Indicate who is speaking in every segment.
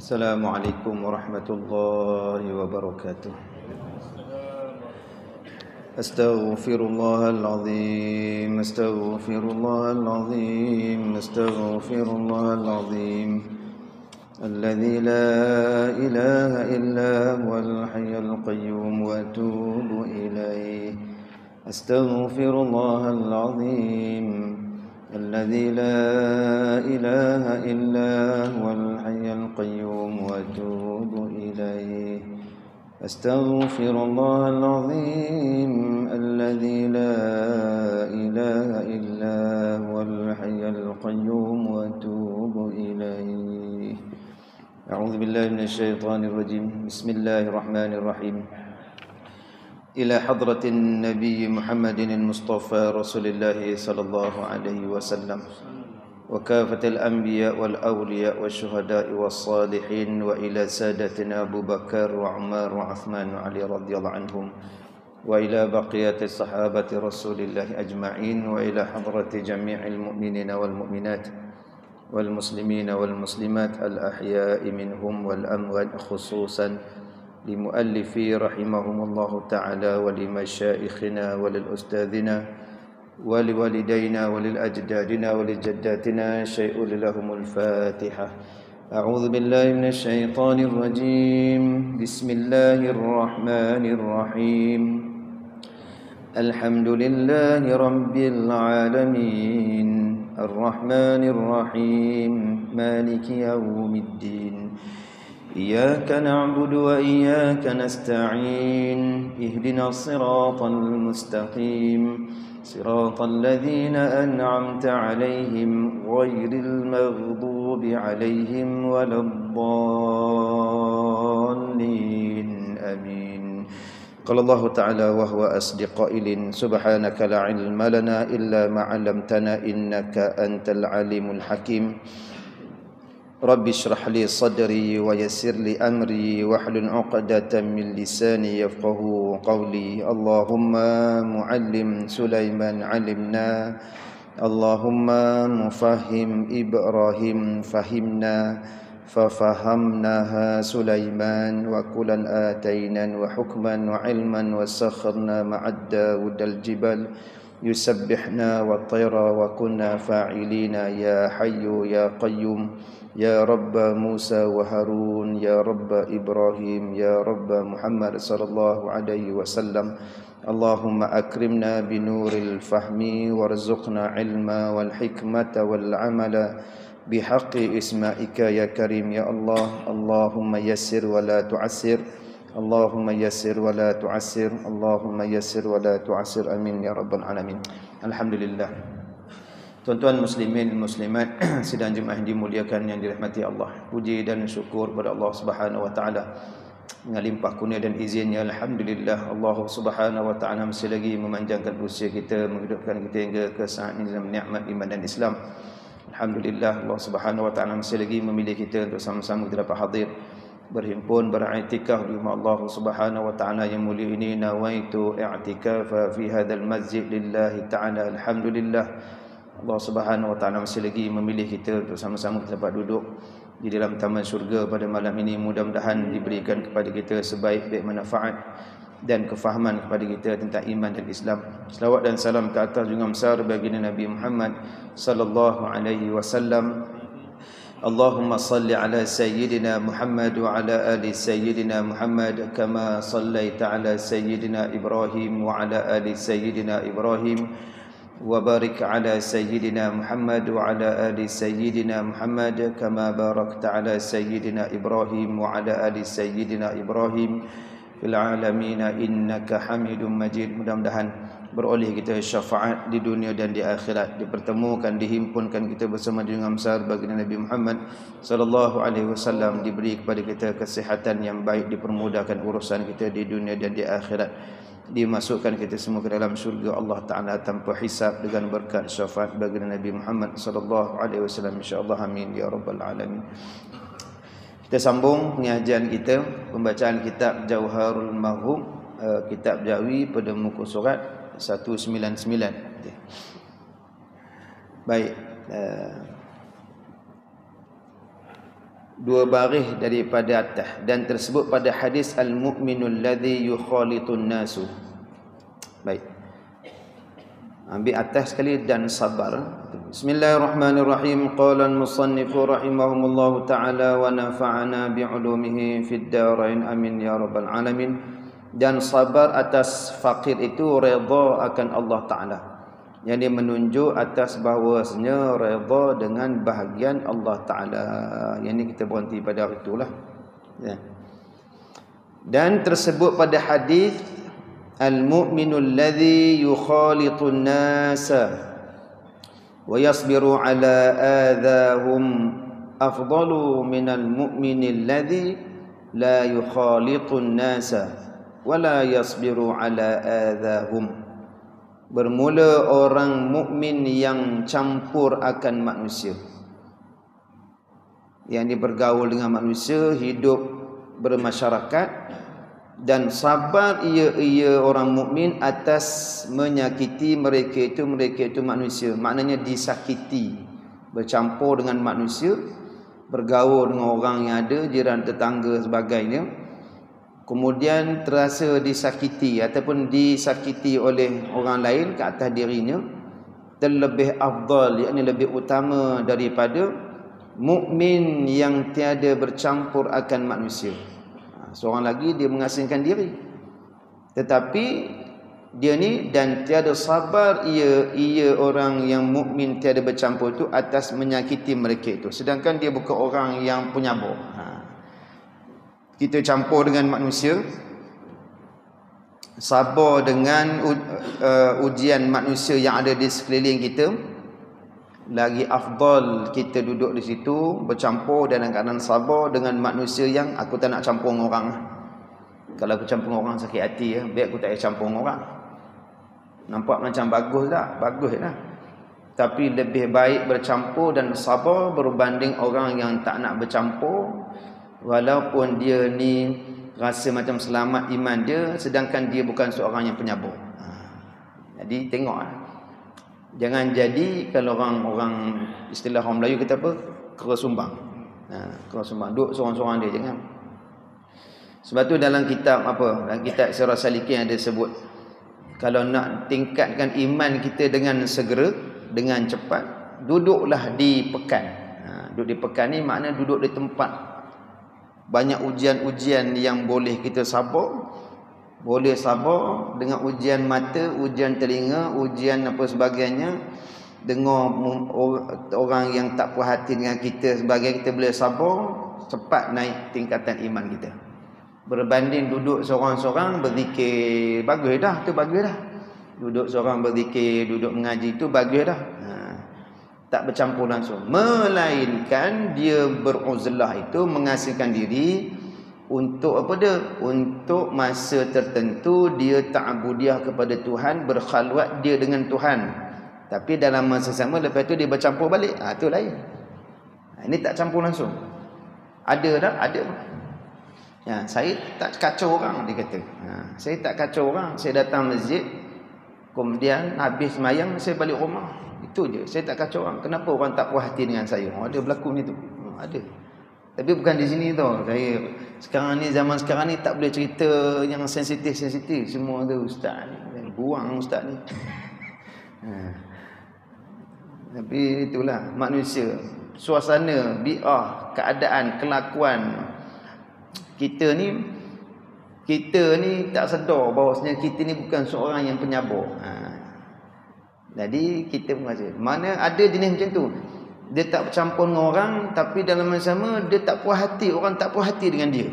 Speaker 1: Assalamualaikum warahmatullahi wabarakatuh. Astaghfirullahal azim, astaghfirullahal azim, astaghfirullahal azim. Alladzi la ilaha illa huwal hayyul qayyum wa atubu ilaih. Astaghfirullahal azim. الذي لا إله إلا هو الحي القيوم وأتوب إليه أستغفر الله العظيم الذي لا إله إلا هو الحي القيوم وأتوب إليه أعوذ بالله من الشيطان الرجيم بسم الله الرحمن الرحيم إلى حضرة النبي محمد المصطفى رسول الله صلى الله عليه وسلم وكافة الأنبياء والأولياء والشهداء والصالحين وإلى سادتنا أبو بكر وعمر وعثمان وعلي رضي الله عنهم وإلى بقية الصحابة رسول الله أجمعين وإلى حضرة جميع المؤمنين والمؤمنات والمسلمين والمسلمات الأحياء منهم والأموات خصوصا لمؤلفي رحمهم الله تعالى ولمشايخنا وللأستاذنا ولوالدينا وللأجدادنا ولجداتنا شيء لهم الفاتحة أعوذ بالله من الشيطان الرجيم بسم الله الرحمن الرحيم الحمد لله رب العالمين الرحمن الرحيم مالك يوم الدين إياك نعبد وإياك نستعين اهدنا الصراط المستقيم صراط الذين أنعمت عليهم غير المغضوب عليهم ولا الضالين آمين قال الله تعالى وهو أصدق قائل سبحانك لا علم لنا إلا ما علمتنا إنك أنت العليم الحكيم رب اشرح لي صدري ويسر لي أمري واحلل عقدة من لساني يفقه قولي اللهم معلم سليمان علمنا اللهم مفهم إبراهيم فهمنا ففهمناها سليمان وكلا آتينا وحكما وعلما وسخرنا مع داود الجبال يسبحنا والطير وكنا فاعلين يا حي يا قيوم يا رب موسى وهارون يا رب إبراهيم يا رب محمد صلى الله عليه وسلم اللهم أكرمنا بنور الفهم وارزقنا علما والحكمة والعمل بحق اسمائك يا كريم يا الله اللهم يسر ولا تعسر اللهم يسر ولا تعسر اللهم يسر ولا تعسر آمين يا رب العالمين الحمد لله. Tuan-tuan muslimin muslimat sidang jemaah yang dimuliakan yang dirahmati Allah. Puji dan syukur kepada Allah Subhanahu wa taala dengan limpah kurnia dan izinnya. Alhamdulillah Allah Subhanahu wa taala masih lagi memanjangkan usia kita, menghidupkan kita hingga ke saat ini dalam nikmat iman dan Islam. Alhamdulillah Allah Subhanahu wa taala masih lagi memilih kita untuk sama-sama kita dapat hadir berhimpun beriktikaf di rumah Allah Subhanahu wa taala yang mulia ini. Nawaitu i'tikafa fi hadzal masjid lillahi taala. Alhamdulillah Allah Subhanahu wa taala masih lagi memilih kita untuk sama-sama kita dapat duduk di dalam taman syurga pada malam ini. Mudah-mudahan diberikan kepada kita sebaik-baik manfaat dan kefahaman kepada kita tentang iman dan Islam. Selawat dan salam ke atas junjungan besar baginda Nabi Muhammad sallallahu alaihi wasallam. Allahumma salli ala sayyidina Muhammad wa ala ali sayyidina Muhammad kama sallaita ala sayyidina Ibrahim wa ala ali sayyidina Ibrahim wa barik ala sayyidina Muhammad wa ala ali sayyidina Muhammad kama barakta ala sayyidina Ibrahim wa ala ali sayyidina Ibrahim fil alamin innaka Hamidum Majid. Mudah-mudahan beroleh kita syafaat di dunia dan di akhirat, dipertemukan, dihimpunkan kita bersama junjungan besar baginda Nabi Muhammad sallallahu alaihi wasallam, diberi kepada kita kesihatan yang baik, dipermudahkan urusan kita di dunia dan di akhirat, dimasukkan kita semua ke dalam syurga Allah Ta'ala tanpa hisab dengan berkat syafaat baginda Nabi Muhammad sallallahu alaihi wasallam insyaallah amin ya rabbal alamin. Kita sambung pengajian kita, pembacaan kitab Jauharul Mahum, kitab Jawi pada muka surat 199. Baik, dua baris daripada atas, dan tersebut pada hadis al-mu'minul ladzi yukhalitun nasu. Baik, ambil atas sekali, dan sabar. Bismillahirrahmanirrahim. Qala al-musannif rahimahumullah ta'ala wa nafa'ana bi'ulumihi fid darain amin ya rabbal alamin. Dan sabar atas fakir itu redha akan Allah Ta'ala, yang dia menunjuk atas bahawasanya redha dengan bahagian Allah Ta'ala. Yang ini kita berhenti pada hari itulah ya. Dan tersebut pada hadis al-mu'minul ladzi yukhalitun nasa wa yasbiru ala adahum afdalu minal mu'minil ladzi la yukhalitun nasa wa la yasbiru ala adahum. Bermula orang mukmin yang campur akan manusia, yang dia bergaul dengan manusia, hidup bermasyarakat, dan sabar ia orang mukmin atas menyakiti mereka itu manusia. Maknanya disakiti, bercampur dengan manusia, bergaul dengan orang yang ada, jiran, tetangga, sebagainya, kemudian terasa disakiti ataupun disakiti oleh orang lain ke atas dirinya, terlebih afdal, yakni lebih utama daripada mukmin yang tiada bercampur akan manusia. Seorang lagi dia mengasingkan diri, tetapi dia ni dan tiada sabar ia orang yang mukmin tiada bercampur itu atas menyakiti mereka itu, sedangkan dia bukan orang yang penyabur. Kita campur dengan manusia, sabar dengan ujian manusia yang ada di sekeliling kita, lagi afdal kita duduk di situ bercampur dalam keadaan sabar dengan manusia yang aku tak nak campur dengan orang. Kalau aku campur dengan orang sakit hati, biar aku tak payah campur dengan orang. Nampak macam bagus tak? Bagus lah. Tapi lebih baik bercampur dan sabar berbanding orang yang tak nak bercampur, walaupun dia ni rasa macam selamat iman dia, sedangkan dia bukan seorang yang penyabur. Jadi tengoklah, jangan jadi kalau orang istilah orang Melayu kata apa, keresumbang. Keresumbang, duduk seorang-seorang dia, jangan. Sebab tu dalam kitab dalam kitab Sirah Salikin ada sebut, kalau nak tingkatkan iman kita dengan segera, dengan cepat, duduklah di pekan. Duduk di pekan ni makna duduk di tempat banyak ujian-ujian yang boleh kita sabar. Boleh sabar dengan ujian mata, ujian telinga, ujian apa sebagainya. Dengar orang yang tak puas hati dengan kita sebagai, kita boleh sabar, cepat naik tingkatan iman kita. Berbanding duduk seorang-seorang berzikir, bagus dah, tu bagus dah. Duduk seorang berzikir, duduk mengaji tu bagus dah. Tak bercampur langsung, melainkan dia beruzlah itu mengasingkan diri untuk apa dia? Untuk masa tertentu dia ta'budiah kepada Tuhan, berkhalwat dia dengan Tuhan. Tapi dalam masa sama lepas tu dia bercampur balik. Itu lain. Ini tak campur langsung. Ada tak? Ada. Ya, saya tak kacau orang, dia kata. Saya tak kacau orang, saya datang masjid, kemudian habis sembahyang saya balik rumah. Itu je, saya tak kacau orang. Kenapa orang tak puas hati dengan saya? Ada berlaku ni tu. Ada. Tapi bukan di sini tau. Saya sekarang ni, zaman sekarang ni tak boleh cerita yang sensitif-sensitif. Semua tu ustaz ni, buang ustaz ni. Tapi itulah manusia, suasana, bi'ah, keadaan, kelakuan. Kita ni tak sedar bahawasanya kita ni bukan seorang yang penyabar. Jadi kita merasa, mana ada jenis macam tu, dia tak bercampur dengan orang, tapi dalam masa sama dia tak puas hati, orang tak puas hati dengan dia.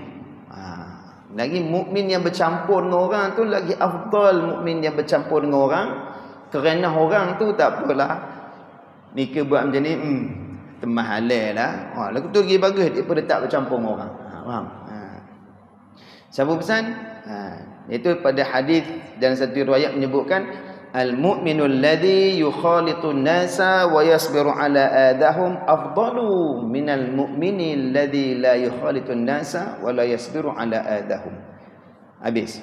Speaker 1: Lagi mukmin yang bercampur dengan orang tu lagi afdal mukmin yang bercampur dengan orang, kerana orang tu tak apalah, mereka buat macam ni, temah halal lah. Lagu tu lagi bagus daripada tak bercampur dengan orang. Faham? Siapa pesan? Itu pada hadis dan satu riwayat menyebutkan al-mu'minul ladzi yukhalitun nasa wa yasbiru ala adahum afdalu minal mu'minil ladzi la yukhalitun nasa wa la yasbiru ala adahum. Habis.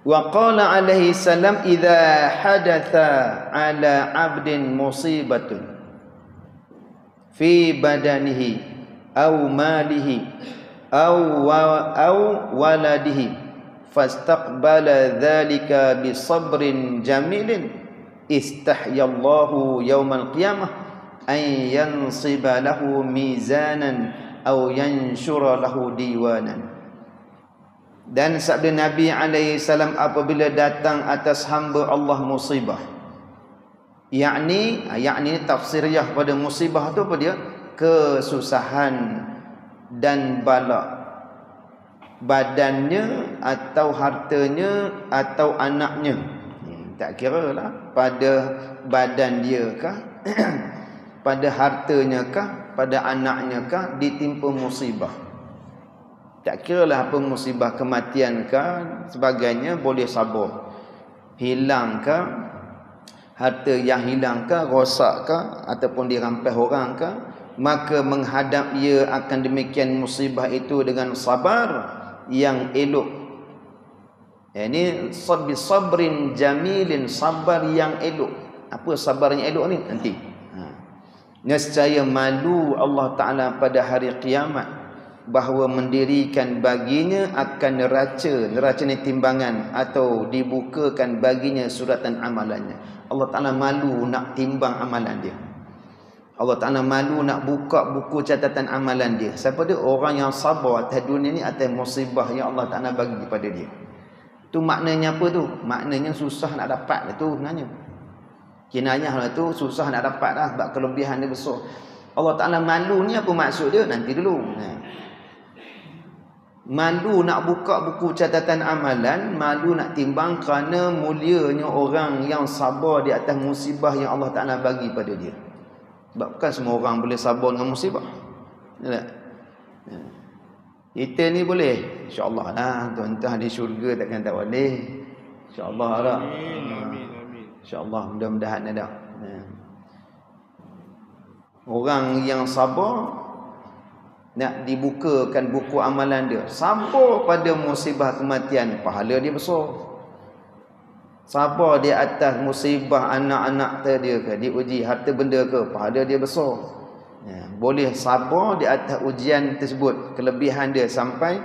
Speaker 1: Wa qala alaihi salam idza hadatha ala 'abdin musibatun fi badanihi au malihi au waladihi fastaqbala dhalika bisabrin jamilin istahyallahu yawmal qiyamah an yansiba lahu mizanan au yanshura lahu diwanan. Dan sabda Nabi alaihi salam, apabila datang atas hamba Allah musibah, yakni tafsiriyah pada musibah tu apa dia? Kesusahan dan bala, badannya atau hartanya atau anaknya, tak kira lah pada badan dia kah pada hartanya kah, pada anaknya kah ditimpa musibah. Tak kira lah apa musibah, kematian kah sebagainya, boleh sabar. Hilang kah, harta yang hilang kah, rosak kah, ataupun dirampas orang kah, maka menghadap ia akan demikian musibah itu dengan sabar yang elok. Ini sabrin jamilin, sabar yang elok. Apa sabar yang elok ni? Nanti. Nescaya malu Allah Ta'ala pada hari kiamat, bahawa mendirikan baginya akan neraca ni timbangan, atau dibukakan baginya suratan amalannya. Allah Ta'ala malu nak timbang amalan dia. Allah Ta'ala malu nak buka buku catatan amalan dia. Siapa dia? Orang yang sabar atas dunia ni, atas musibah yang Allah Ta'ala bagi kepada dia. Tu maknanya apa tu? Maknanya susah nak dapat tu sebenarnya. Kinayah lah tu, susah nak dapat lah, sebab kelebihan dia besar. Allah Ta'ala malu ni apa maksud dia? Nanti dulu. Malu nak buka buku catatan amalan, malu nak timbang kerana mulianya orang yang sabar di atas musibah yang Allah Ta'ala bagi pada dia. Sebab bukan semua orang boleh sabar dengan musibah. Kita ni boleh, insya-Allah lah. Tuan-tuan di syurga takkan tak boleh. Insya-Allah lah. Amin. InsyaAllah, mudah-mudahan ada. Orang yang sabar nak dibukakan buku amalan dia, sabar pada musibah kematian, pahala dia besar. Sabar di atas musibah anak-anak dia ke, diuji harta benda ke, pahala dia besar. Boleh sabar di atas ujian tersebut, kelebihan dia, sampai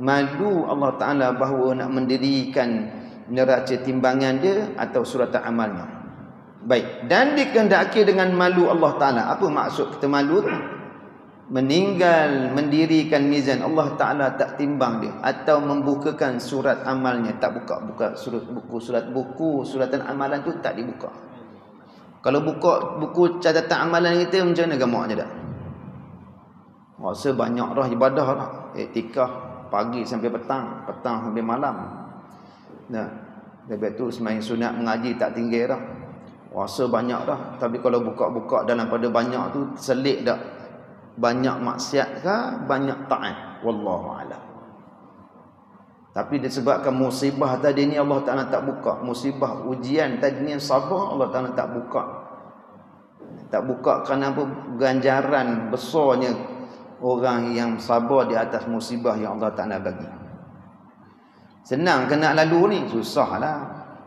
Speaker 1: malu Allah Ta'ala bahawa nak mendirikan neraca timbangan dia atau suratan amalnya. Baik, dan dikehendaki dengan malu Allah Ta'ala. Apa maksud kita malu tu? Meninggal mendirikan mizan, Allah Ta'ala tak timbang dia, atau membukakan surat amalnya, tak buka suratan amalan tu tak dibuka. Kalau buka buku catatan amalan kita, macam mana gamaknya dah? Rasa banyak dah ibadah dah, iktikaf pagi sampai petang sampai malam. Lepas tu semain sunat mengaji tak tinggal dah. Rasa banyak dah. Tapi kalau buka-buka dalam pada banyak tu, selit dah. Banyak maksiat ke, banyak taat. Wallahu a'lam. Tapi disebabkan musibah tadi ni Allah Ta'ala tak buka. Musibah ujian tadi ni sabar, Allah Ta'ala tak buka. Tak buka kerana apa? Ganjaran besarnya orang yang sabar di atas musibah yang Allah Ta'ala bagi. Senang kena lalu ni, susah lah.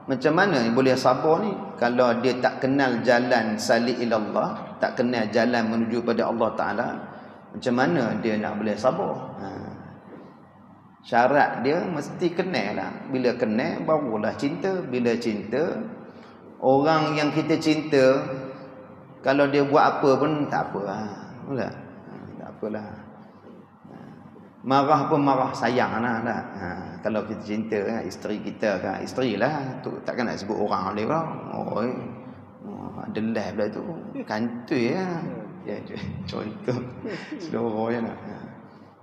Speaker 1: Macam mana boleh sabar ni kalau dia tak kenal jalan salik ilallah, tak kenal jalan menuju pada Allah Ta'ala? Macam mana dia nak boleh sabar? Syarat dia mesti kenal lah. Bila kenal barulah cinta. Bila cinta, orang yang kita cinta, kalau dia buat apa pun tak apa lah. Tak apalah. Marah pun marah, sayang lah. Kalau kita cinta isteri kita kan, isteri lah tu, takkan nak sebut orang dia kan. Ada live dah tu, kantoi lah. Contoh seluruh je lah.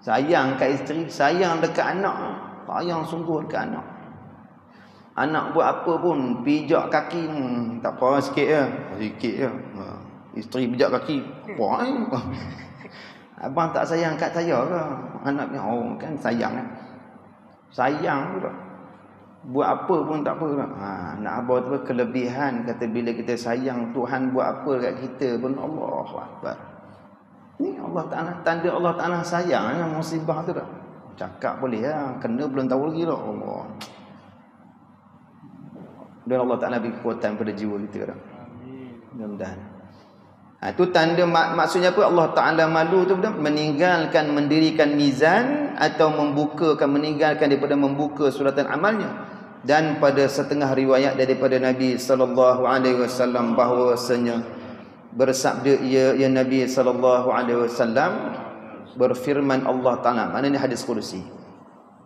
Speaker 1: Sayang kat isteri, sayang dekat anak, sayang sungguh dekat anak. Anak buat apa pun, pijak kaki, tak apa sikit je, isteri pijak kaki, apa abang tak sayang kat saya ke? Anaknya, kan sayang kan? Sayang pula. Buat apa pun tak apa. Nak abang tu kelebihan, kata bila kita sayang, Tuhan buat apa kat kita pun, Allahu Akbar. Ni Allah Ta'ala, tanda Allah Ta'ala sayang musibah tu tak? Cakap boleh lah, kena belum tahu lagi lah. Allah. Dan Allah Ta'ala beri kekuatan pada jiwa kita tak? Mudah-mudahan. Itu tanda maksudnya apa? Allah Ta'ala malu tu meninggalkan mendirikan mizan atau meninggalkan daripada membuka suratan amalnya. Dan pada setengah riwayat daripada Nabi sallallahu alaihi wasallam bahwasanya bersabda ya Nabi sallallahu alaihi wasallam berfirman Allah Ta'ala, maknanya hadis kursi,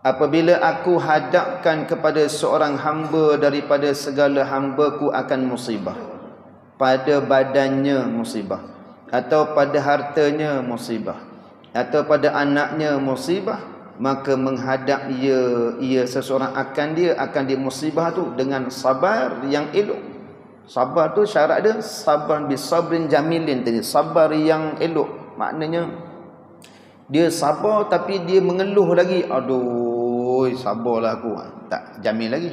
Speaker 1: apabila aku hadapkan kepada seorang hamba daripada segala hamba-Ku akan musibah, pada badannya musibah, atau pada hartanya musibah, atau pada anaknya musibah, maka menghadap ia seseorang akan dimusibah tu dengan sabar yang elok. Sabar tu syarat dia sabar bisabrin jamilin tadi, sabar yang elok. Maknanya dia sabar tapi dia mengeluh lagi, aduh sabarlah aku, tak jamil lagi.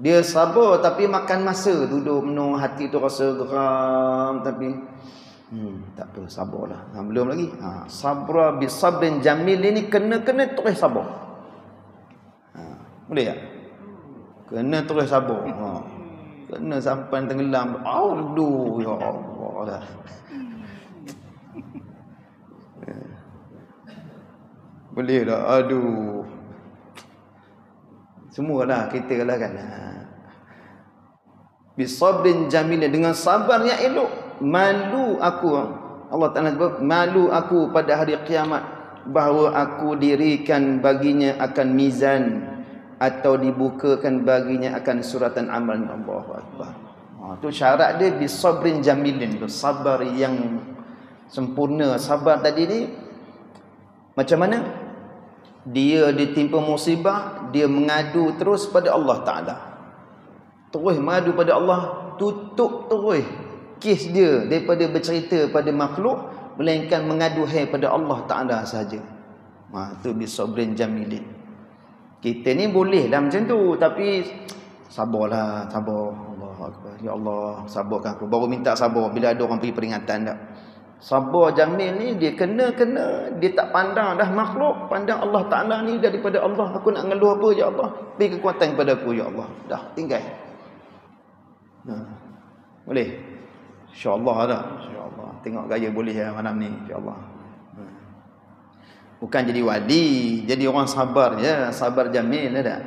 Speaker 1: Dia sabar tapi makan masa, duduk menung hati tu rasa geram tapi tak apa, sabarlah. Belum lagi. Sabra bisabrin jamil ini kena terus sabar. Boleh tak? Kena terus sabar. Kena sampai tenggelam. Aduh ya Allah dah. Boleh tak? Aduh. Semualah kita lah kan. Bisabrin jamil, dengan sabar yang elok. Malu aku, Allah Ta'ala sebut, malu aku pada hari kiamat bahawa aku dirikan baginya akan mizan atau dibukakan baginya akan suratan amal. Allahu Akbar. Itu syarat dia bisabrin jamilin, sabar yang sempurna. Sabar tadi ni macam mana? Dia ditimpa musibah, dia mengadu terus pada Allah Ta'ala. Terus mengadu pada Allah, tutup terus kes dia daripada bercerita pada makhluk, melainkan mengadu pada Allah Ta'ala sahaja. Itu bisabrin jamilin. Kita ni boleh dah macam tu, tapi sabarlah, sabar. Allahu Akbar. Ya Allah, sabarkan aku. Baru minta sabar bila ada orang pergi peringatan tak. Sabar jamil ni dia kena, dia tak pandang dah makhluk, pandang Allah Ta'ala ni daripada Allah. Aku nak ngeluh apa ya Allah? Beri kekuatan kepada aku ya Allah. Dah, tinggal. Boleh? InsyaAllah dah. InsyaAllah. Tengok gaya boleh ya malam ni. InsyaAllah. Bukan jadi wali, jadi orang sabar je. Sabar jamil dah.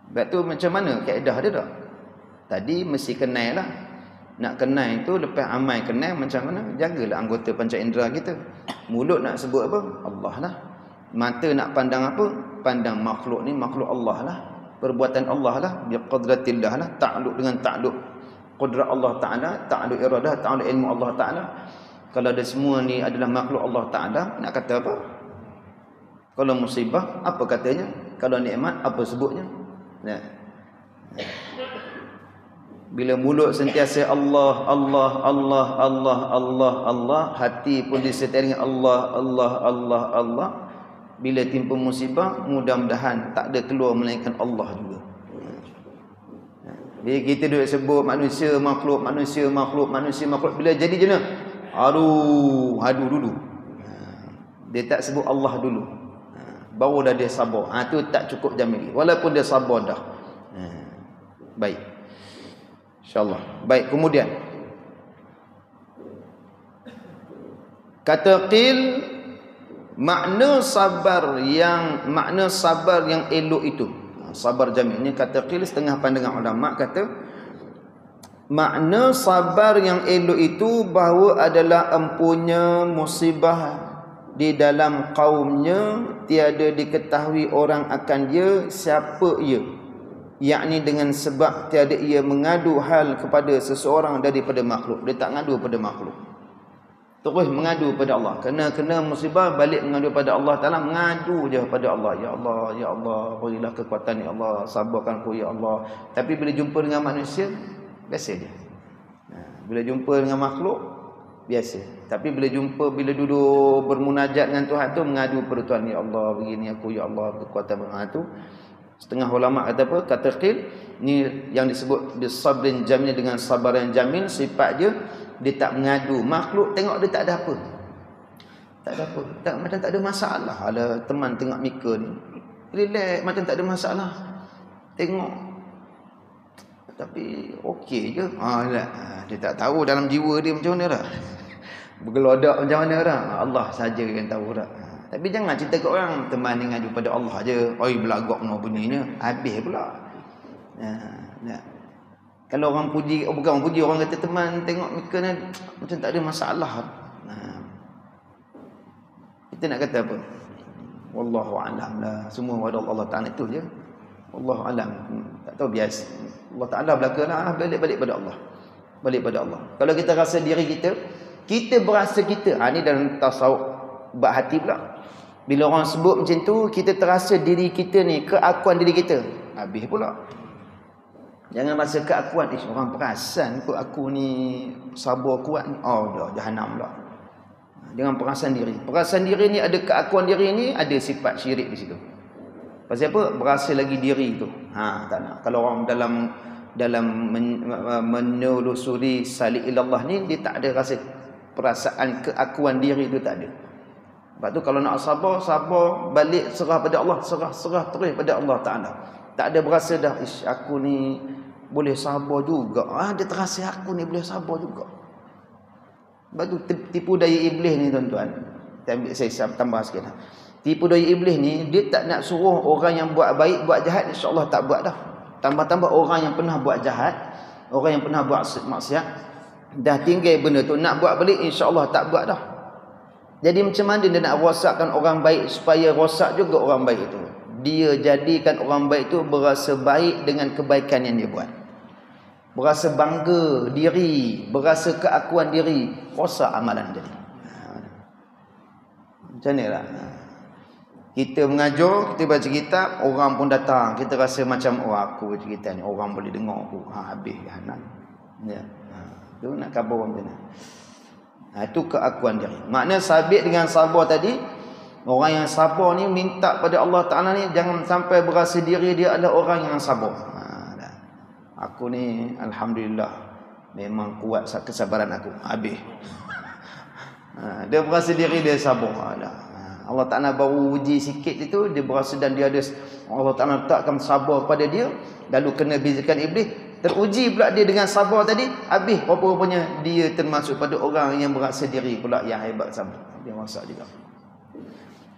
Speaker 1: Sebab tu macam mana kaedah dia tak? Tadi mesti kenal lah. Nak kenal itu lepas amal kenal macam mana? Jagalah anggota panca indera kita. Mulut nak sebut apa? Allah lah. Mata nak pandang apa? Pandang makhluk ni makhluk Allah lah. Perbuatan Allah lah. Biqadratillah lah. Ta'aluk dengan ta'aluk qudrat Allah Ta'ala, ta'aluk iradah, ta'aluk ilmu Allah Ta'ala. Kalau ada semua ni adalah makhluk Allah Ta'ala, nak kata apa? Kalau musibah, apa katanya? Kalau nikmat, apa sebutnya? Bila mulut sentiasa Allah, Allah, Allah, Allah, Allah, Allah, hati pun disertai dengan Allah, Allah, Allah, Allah. Bila timpa musibah, mudah-mudahan tak ada keluar melainkan Allah juga. Bila kita duduk sebut manusia, makhluk, manusia, makhluk, manusia, makhluk, bila jadi je nak, hadu dulu. Dia tak sebut Allah dulu. Baru dah dia sabar. Itu tak cukup jamil. Walaupun dia sabar dah. Baik. InsyaAllah. Baik, kemudian kata qil, makna sabar yang elok itu, sabar jamil ni kata qil, setengah pandangan ulama kata makna sabar yang elok itu bahawa adalah empunya musibah di dalam kaumnya, tiada diketahui orang akan dia siapa ia, yakni dengan sebab tiada ia mengadu hal kepada seseorang daripada makhluk. Dia tak ngadu pada makhluk, terus mengadu pada Allah. Kena musibah, balik mengadu pada Allah Ta'ala, mengadu je pada Allah. Ya Allah, ya Allah, berilah kekuatan ya Allah, sabarkan aku ya Allah. Tapi bila jumpa dengan manusia, biasa je. Bila jumpa dengan makhluk, biasa. Tapi bila duduk bermunajat dengan Tuhan tu, mengadu pada Tuhan, ya Allah, begini aku ya Allah, kekuatan tu. Setengah ulama kata apa? Kata qil ni yang disebut bisabrin jamil, dengan sabar yang jamil. Sifat dia tak mengadu. Makhluk tengok dia tak ada apa. Tak ada apa. Macam tak ada masalah. Alah, teman tengok Mika ni relax, macam tak ada masalah. Tengok Tapi okey je. Dia tak tahu dalam jiwa dia macam mana dah. Bergelodak macam mana dah. Allah saja yang tahu dah. Tapi jangan cerita ke orang teman ni ngaju pada Allah je. Oi belagak no bunyinya. Habis pula. Kalau orang puji, bukan orang puji, orang kata teman tengok mereka ni macam tak ada masalah. Kita nak kata apa? Wallahu a'lam lah. Semua pada Allah Taala itu je. Wallahu a'lam. Tak tahu biasa. Allah Taala belakalah, balik pada Allah. Balik pada Allah. Kalau kita rasa diri kita berasa kita. Ni dalam tasawuf bab hati pula. Bila orang sebut macam tu, kita terasa diri kita ni, keakuan diri kita. Habis pula. Jangan rasa keakuan. Orang perasan kot aku ni sabar kuat ni. Dah jahanam pula. Dengan perasan diri. Perasan diri ni ada keakuan diri ni, ada sifat syirik di situ. Pasal apa? Berasa lagi diri tu. Tak nak. Kalau orang dalam menelusuri salik ilallah ni, dia tak ada rasa perasaan keakuan diri tu, tak ada. Sebab tu kalau nak sabar balik, serah pada Allah, serah terus pada Allah Taala. Tak ada berasa dah aku ni boleh sabar juga. Dia terasa aku ni boleh sabar juga. Sebab tu tipu daya iblis ni tuan-tuan. Saya tambah sikit lah. Tipu daya iblis ni, dia tak nak suruh orang yang buat baik buat jahat, insya-Allah tak buat dah. Tambah-tambah orang yang pernah buat jahat, orang yang pernah buat maksiat, dah tinggal benda tu, nak buat balik insya-Allah tak buat dah. Jadi macam mana dia nak rosakkan orang baik supaya rosak juga orang baik itu? Dia jadikan orang baik itu berasa baik dengan kebaikan yang dia buat. Berasa bangga diri, berasa keakuan diri, rosak amalan jadi. Macam ni lah. Kita mengajar, kita baca kitab, orang pun datang, kita rasa macam aku baca kitab ni, orang boleh dengar aku. Habis jahanam. Ya. Tu nak khabar orang macam ni. Itu keakuan diri. Makna sabit dengan sabar tadi, orang yang sabar ni minta pada Allah Ta'ala ni jangan sampai berasa diri dia adalah orang yang sabar. Aku ni alhamdulillah memang kuat kesabaran aku. Habis. Dia berasa diri dia sabar. Allah Ta'ala baru uji sikit itu, dia berasa dan dia ada, Allah Ta'ala letakkan sabar pada dia, lalu kena bizakan iblis. Teruji pula dia dengan sabar tadi, habis rupa-rupanya dia termasuk pada orang yang berasa diri pula yang hebat sabar. Dia masak juga.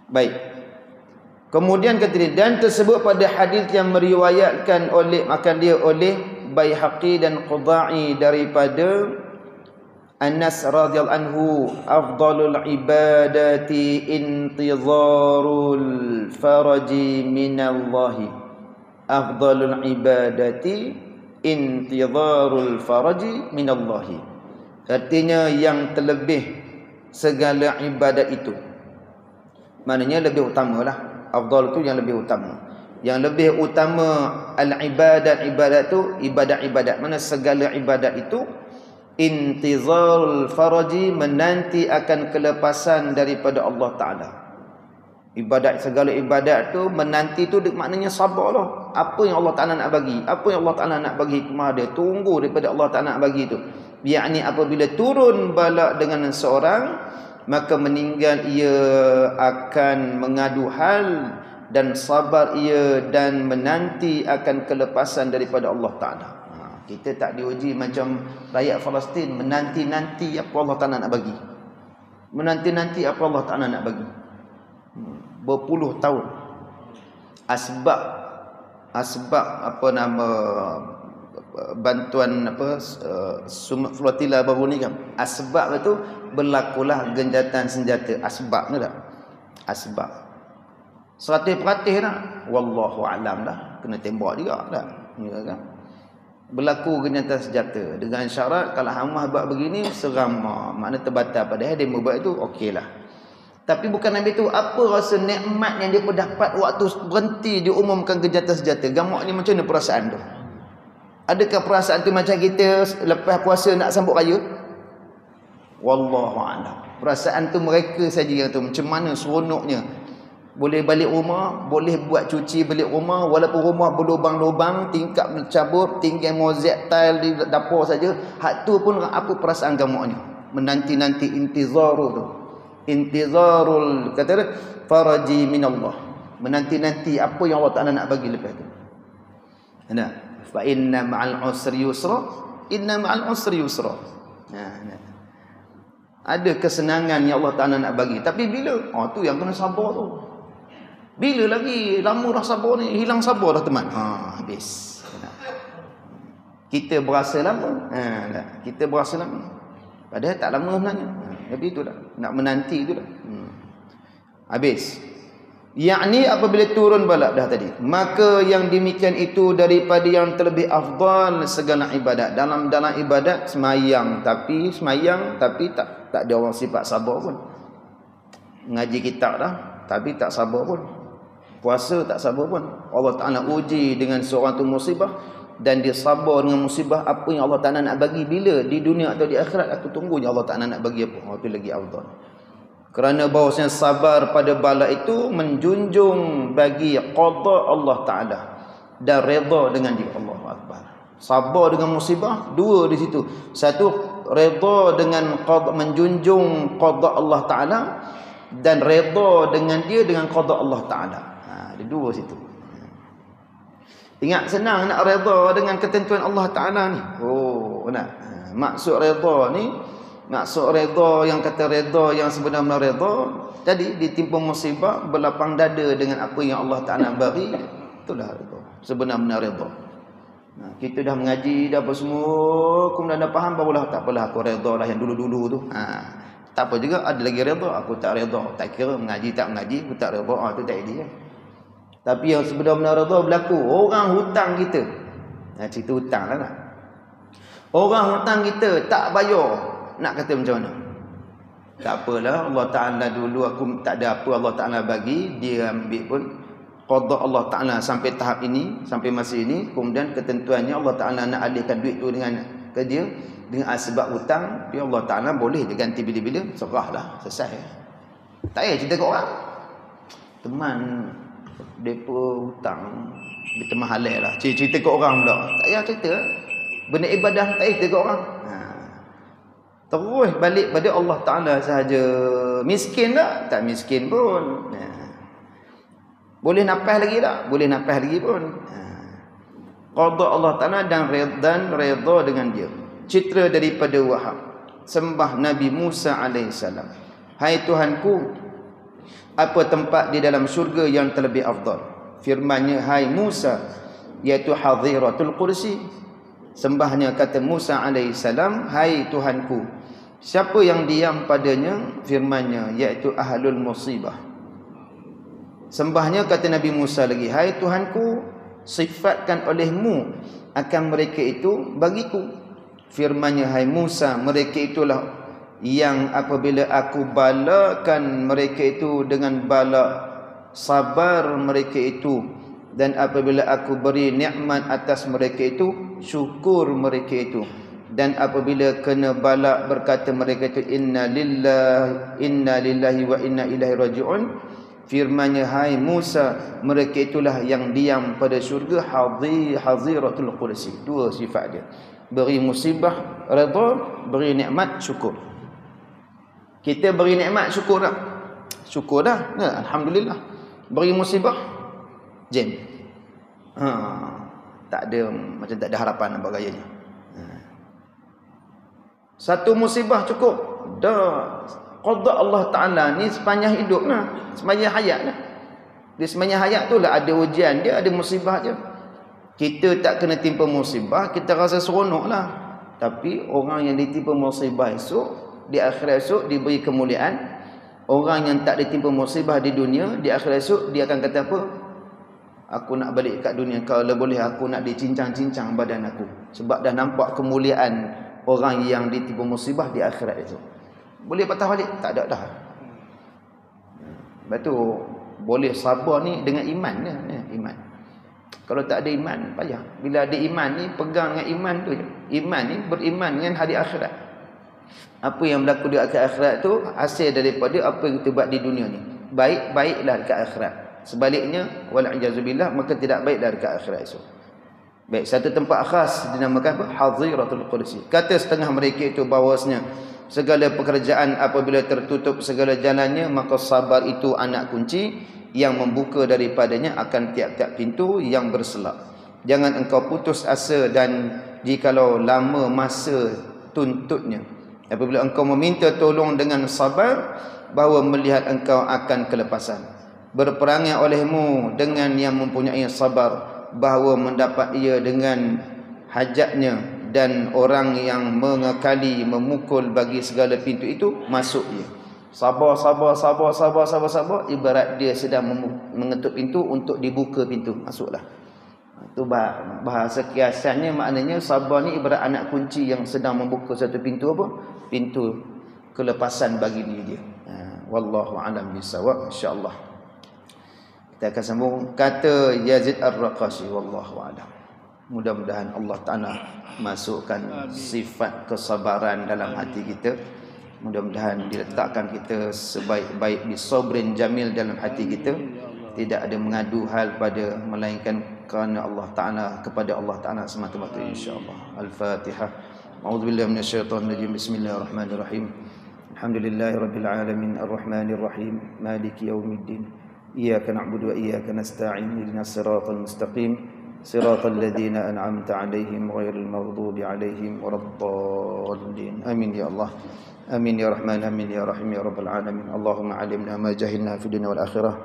Speaker 1: Baik. Kemudian kata dia, dan tersebut pada hadis yang meriwayatkan oleh Baihaqi dan Qudai daripada Anas radhiyallahu anhu, afdalul ibadati intizarul faraji minallahi. Afdalul ibadati intizarul faraji minallahi. Artinya yang terlebih segala ibadat itu. Maknanya lebih utamalah. Afdal itu yang lebih utama. Yang lebih utama al-ibadat, ibadat itu ibadat-ibadat. Mana segala ibadat itu intizarul faraji, menanti akan kelepasan daripada Allah Ta'ala. Ibadat, segala ibadat tu menanti tu maknanya sabar lah. Apa yang Allah Ta'ala nak bagi, apa yang Allah Ta'ala nak bagi kepada dia, tunggu daripada Allah Ta'ala nak bagi tu. Yakni apabila turun bala dengan seorang, maka meninggal ia akan mengadu hal dan sabar ia dan menanti akan kelepasan daripada Allah Ta'ala. Kita tak diuji macam rakyat Palestin, menanti-nanti apa Allah Ta'ala nak bagi, menanti-nanti apa Allah Ta'ala nak bagi. Berpuluh tahun. Asbab apa nama bantuan flotila baru ni kan. Asbab itu berlakulah genjatan senjata. Asbab ni tak? Asbab. 100% dah. Wallahu a'lam dah. Kena tembak juga dah. Ya kan? Berlaku genjatan senjata dengan syarat kalau Hamas buat begini seram, makna terbatal pada dia buat itu okeylah. Tapi bukan Nabi tu, apa rasa nikmat yang dia dapat waktu berhenti diumumkan genjatan senjata. Gamak ni macam mana perasaan tu? Adakah perasaan tu macam kita lepas puasa nak sambut raya? Wallahu a'lam. Perasaan tu mereka saja yang tahu macam mana seronoknya. Boleh balik rumah, boleh buat cuci balik rumah, walaupun rumah berlubang-lubang, tingkap bercabut, tinggal mozaik tile di dapur saja. Hak tu pun apa perasaan gamaknya? Menanti-nanti intizaru tu. Intizarul kata dia faraji minallah, menanti-nanti apa yang Allah Ta'ala nak bagi lepas tu. Ada. Fa inna ma'al usri yusra, inna ma'al usri yusra. Ada kesenangan yang Allah Ta'ala nak bagi. Tapi bila? Tu yang kena sabar tu. Bila lagi lama dah sabar ni, hilang sabar dah teman. Habis. Kita berasa lama. Kita berasa lama. Padahal tak lama sebenarnya. Tapi itulah. Nak menanti itulah. Habis. Yakni apabila turun balak dah tadi, maka yang demikian itu daripada yang terlebih afdal segala ibadat. Dalam ibadat semayang tapi tak ada orang sifat sabar pun. Ngaji kitab dah tapi tak sabar pun. Puasa tak sabar pun. Allah Ta'ala uji dengan seorang tu musibah, dan dia sabar dengan musibah. Apa yang Allah Ta'ala nak bagi bila di dunia atau di akhirat, aku tunggu je Allah Ta'ala nak bagi apa. Itu lagi afdal. Kerana bahawasanya sabar pada bala itu menjunjung bagi qada Allah Ta'ala dan redha dengan dia. Allahu Akbar. Sabar dengan musibah, dua di situ. Satu, redha dengan qada, menjunjung qada Allah Ta'ala, dan redha dengan dia dengan qada Allah Ta'ala. Ada dua situ. Ingat, senang nak redha dengan ketentuan Allah Ta'ala ni. Maksud redha ni, maksud redha, yang kata redha yang sebenar-benar redha tadi, ditimpa musibah berlapang dada dengan apa yang Allah Ta'ala bagi, itulah redha, sebenar-benar redha. Kita dah mengaji dah apa semua, kemudian dah faham, barulah tak apalah, aku redha lah yang dulu-dulu tu. Tak apa juga, ada lagi redha, aku tak redha. Tak kira mengaji tak mengaji, aku tak redha, tu tak idea. Tapi yang sebenar-benar redha berlaku, orang hutang kita. Cerita hutang lah kan. Orang hutang kita tak bayar, nak kata macam mana? Tak apalah, Allah Ta'ala dulu aku tak ada apa, Allah Ta'ala bagi, dia ambil pun qada Allah Ta'ala sampai tahap ini, sampai masa ini. Kemudian ketentuannya Allah Ta'ala nak alihkan duit tu dengan ke dia, dengan sebab hutang, dia Allah Ta'ala boleh dia ganti bila-bila, serahlah, selesai. Tak payah cerita ke orang. Teman depa hutang, dia teman halal lah, cerita ke orang pula. Tak payah cerita. Benda ibadah tak payah cerita ke orang. Terus balik pada Allah Ta'ala sahaja. Miskin tak? Tak miskin pun. Boleh napas lagi tak? Boleh napas lagi pun. Qada Allah Ta'ala dan redha dengan dia. Citra daripada Wahab, sembah Nabi Musa AS. Hai Tuhanku, apa tempat di dalam syurga yang terlebih afdal? Firmannya, hai Musa, iaitu hadhiratul kursi. Sembahnya kata Musa AS, hai Tuhanku, siapa yang diam padanya? Firmannya, iaitu ahlul musibah. Sembahnya kata Nabi Musa lagi, hai Tuhanku, sifatkan olehmu akan mereka itu bagiku. Firmannya, hai Musa, mereka itulah yang apabila aku balakan mereka itu dengan bala, sabar mereka itu, dan apabila aku beri nikmat atas mereka itu, syukur mereka itu, dan apabila kena bala berkata mereka itu inna lillahi wa inna ilaihi raji'un. Firmannya, hai Musa, mereka itulah yang diam pada syurga, hadhiratul kursi. Dua sifat dia. Beri musibah redha, beri nikmat syukur. Kita beri nikmat syukur tak? Syukur dah. Alhamdulillah. Beri musibah jam. Tak ada, macam tak ada harapan apa gayanya. Satu musibah cukup dah. Qada Allah Ta'ala ni sepanjang hidup lah, sepanjang hayat lah. Di sepanjang hayat tu lah ada ujian dia, ada musibah dia. Kita tak kena timpa musibah, kita rasa seronok lah. Tapi orang yang ditimpa musibah esok, di akhirat esok diberi kemuliaan. Orang yang tak ditimpa musibah di dunia, di akhirat esok dia akan kata apa? Aku nak balik kat dunia, kalau boleh aku nak dicincang-cincang badan aku. Sebab dah nampak kemuliaan orang yang ditimpa musibah di akhirat esok. Boleh patah balik? Tak ada dah. Lepas tu boleh sabar ni dengan iman dia, iman. Kalau tak ada iman, payah. Bila ada iman ni, pegang dengan iman tu je. Iman ni beriman dengan hari akhirat. Apa yang berlaku di akhirat tu hasil daripada apa yang kita buat di dunia ni. Baik-baiklah dekat akhirat. Sebaliknya, wal'iyazubillah, maka tidak baiklah dekat akhirat esok. Baik, satu tempat khas dinamakan apa? Hadhiratul kursi. Kata setengah mereka itu bahawasanya segala pekerjaan apabila tertutup segala jalannya, maka sabar itu anak kunci yang membuka daripadanya akan tiap-tiap pintu yang berselak. Jangan engkau putus asa dan jikalau lama masa tuntutnya. Apabila engkau meminta tolong dengan sabar, bahawa melihat engkau akan kelepasan. Berperangai olehmu dengan yang mempunyai sabar, bahawa mendapat ia dengan hajatnya, dan orang yang mengekali memukul bagi segala pintu itu masuk ia. Sabar, ibarat dia sedang mengetuk pintu untuk dibuka pintu, masuklah. Itu bahasa kiasannya, maknanya sabar ni ibarat anak kunci yang sedang membuka satu pintu apa? Pintu kelepasan bagi diri dia. Wallahu a'lam bissawab, insyaallah. Kita akan sambung kata Yazid Ar-Raqashi, wallahu a'lam. Mudah-mudahan Allah Ta'ala masukkan sifat kesabaran dalam hati kita. Mudah-mudahan diletakkan kita sebaik-baik bisabrin jamil dalam hati kita. Tidak ada mengadu hal pada, melainkan kerana Allah Ta'ala, kepada Allah Ta'ala semata-mata, insyaAllah. Al-Fatihah. A'udzubillahi minasyaitonirrajim. Bismillahirrahmanirrahim. Alhamdulillahi rabbil alamin, arrahmanir rahim, maliki yaumiddin. Iyyaka na'budu wa iyyaka nasta'in. Ihdinas siratal mustaqim, siratal ladzina an'amta 'alaihim ghairil maghdubi 'alaihim waladdallin. Amin ya Allah. Amin ya Rahman, amin ya Rahim ya rabbal alamin. Allahumma 'allimna ma jahilna fid dunya wal akhirah.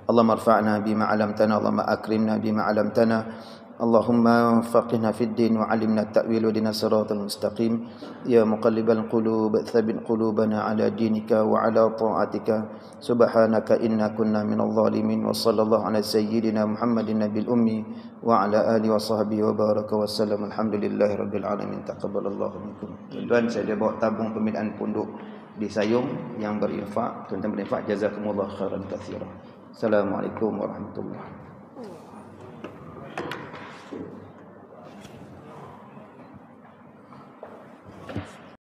Speaker 1: Allahumma arfa'na bima 'allamtana, Allahumma akrimna bima 'allamtana. Allahumma faqihna fid din wa 'allimna at-ta'wil wa dina siratal mustaqim. Ya muqallibal qulub, tsabbit qulubana 'ala dinika wa 'ala ta'atika. Subhanaka inna kunna minadh dhalimin. Wa sallallahu ala sayyidina Muhammadin nabiyil ummi wa 'ala alihi wa sahbihi wa baraka wa sallam. Alhamdulillahi rabbil alamin. Taqabbalallahu minkum. Tuan-tuan, saya bawa tabung pembinaan pondok di Sayung yang berinfak. Tuan-tuan berinfak, jazakumullah khairan katsiran. Assalamualaikum warahmatullahi wabarakatuh.